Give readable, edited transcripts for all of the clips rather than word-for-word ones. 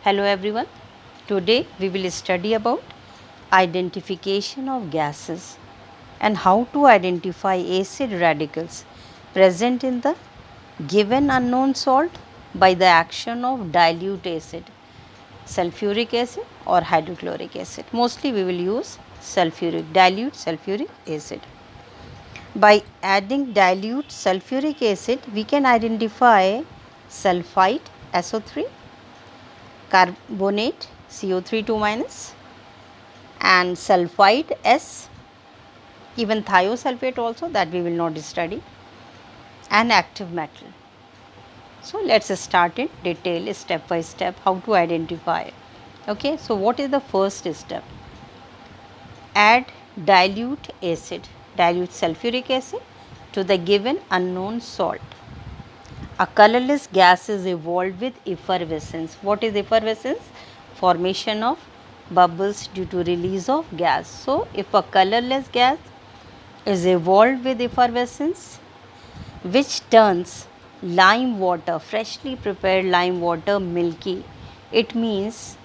Hello everyone. Today we will study about identification of gases and how to identify acid radicals present in the given unknown salt by the action of dilute acid, sulfuric acid or hydrochloric acid. Mostly we will use dilute sulfuric acid. By adding dilute sulfuric acid, we can identify sulfite SO3, carbonate CO3 2 minus, and sulfide S, even thiosulfate also, that we will not study, and active metal. So let's start in detail step by step how to identify. Okay, so what is the first step? Add dilute sulfuric acid to the given unknown salt. A colorless gas is evolved with effervescence. What is effervescence? Formation of bubbles due to release of gas. So, if a colorless gas is evolved with effervescence, which turns lime water, freshly prepared lime water, milky, it means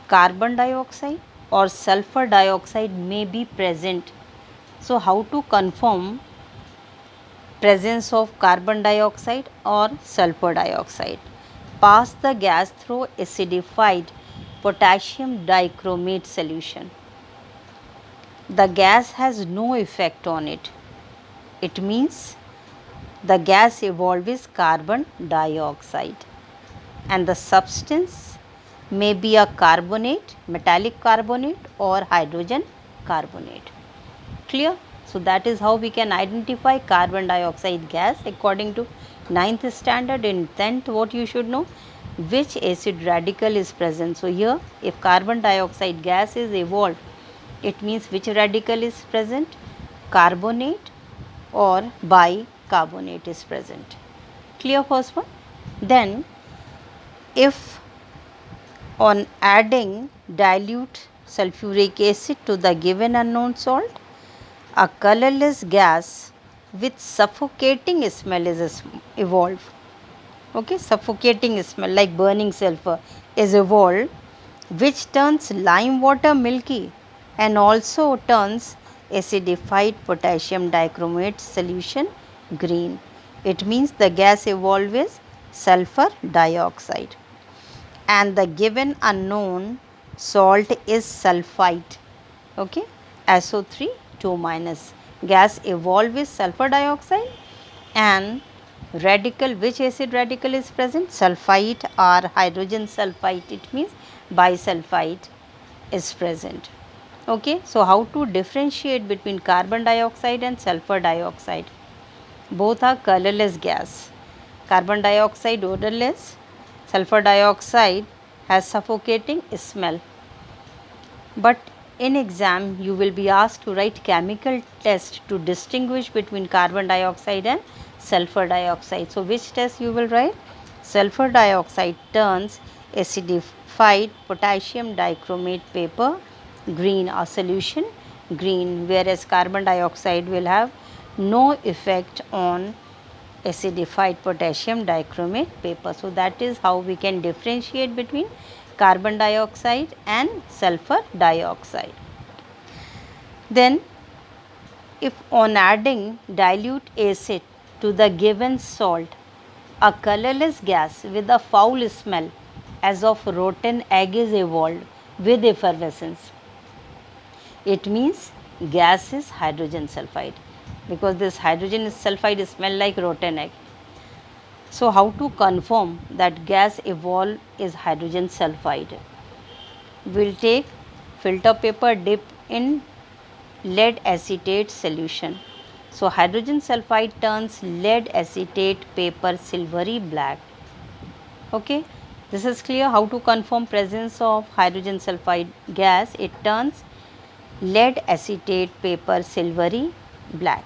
carbon dioxide or sulfur dioxide may be present. So, how to confirm presence of carbon dioxide or sulfur dioxide? Pass the gas through acidified potassium dichromate solution. The gas has no effect on it. It means the gas evolved is carbon dioxide and the substance may be a carbonate, metallic carbonate or hydrogen carbonate. Clear? So that is how we can identify carbon dioxide gas according to 9th standard. In 10th, what you should know, which acid radical is present. So here, if carbon dioxide gas is evolved, it means which radical is present? Carbonate or bicarbonate is present. Clear first one? Then if on adding dilute sulfuric acid to the given unknown salt, a colorless gas with suffocating smell is evolved. Okay, suffocating smell like burning sulfur is evolved, which turns lime water milky and also turns acidified potassium dichromate solution green. It means the gas evolved is sulfur dioxide and the given unknown salt is sulfite. Okay, SO3 2 minus. Gas evolved with sulfur dioxide and radical, which acid radical is present? Sulfite or hydrogen sulfite, it means bisulfite is present. Okay, so how to differentiate between carbon dioxide and sulfur dioxide? Both are colorless gas. Carbon dioxide odorless, sulfur dioxide has suffocating smell. But in exam you will be asked to write chemical test to distinguish between carbon dioxide and sulfur dioxide. So which test you will write? Sulfur dioxide turns acidified potassium dichromate paper green or solution green, whereas carbon dioxide will have no effect on acidified potassium dichromate paper. So that is how we can differentiate between carbon dioxide and sulfur dioxide. Then if on adding dilute acid to the given salt, a colorless gas with a foul smell as of rotten egg is evolved with effervescence. It means gas is hydrogen sulfide, because this hydrogen sulfide smell like rotten egg. So how to confirm that gas evolved is hydrogen sulfide? We'll take filter paper dip in lead acetate solution. So hydrogen sulfide turns lead acetate paper silvery black. Okay, this is clear. How to confirm presence of hydrogen sulfide gas? It turns lead acetate paper silvery black.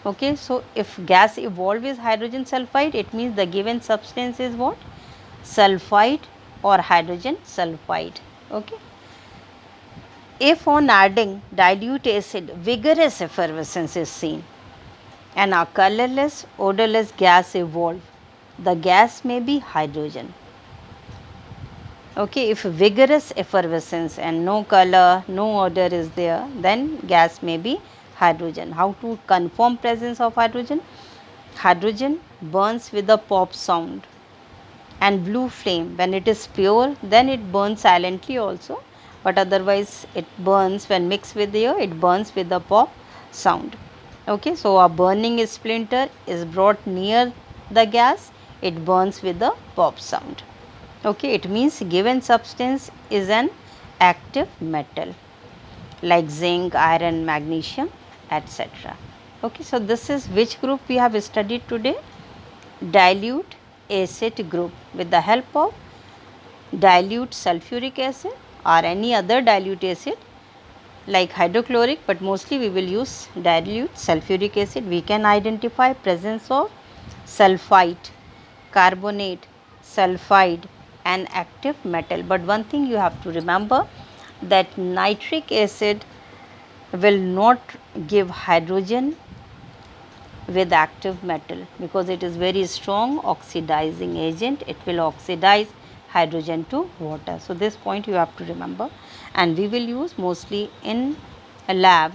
Okay, so if gas evolved with hydrogen sulfide, it means the given substance is what? Sulfide or hydrogen sulfide. Okay. If on adding dilute acid, vigorous effervescence is seen and a colorless, odorless gas evolved, the gas may be hydrogen. Okay, if vigorous effervescence and no color, no odor is there, then gas may be hydrogen. How to confirm presence of hydrogen? Hydrogen burns with a pop sound and blue flame. When it is pure, then it burns silently also, but otherwise it burns when mixed with air, it burns with a pop sound. Okay, so a burning splinter is brought near the gas, it burns with a pop sound. Okay, it means given substance is an active metal like zinc, iron, magnesium, etc. Okay, so this is which group we have studied today? Dilute acid group. With the help of dilute sulfuric acid or any other dilute acid like hydrochloric, but mostly we will use dilute sulfuric acid, we can identify presence of sulfite, carbonate, sulfide and active metal. But one thing you have to remember, that nitric acid will not give hydrogen with active metal because it is very strong oxidizing agent. It will oxidize hydrogen to water. So, this point you have to remember, and we will use mostly in a lab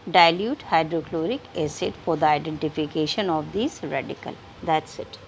dilute hydrochloric acid for the identification of these radical. That is it.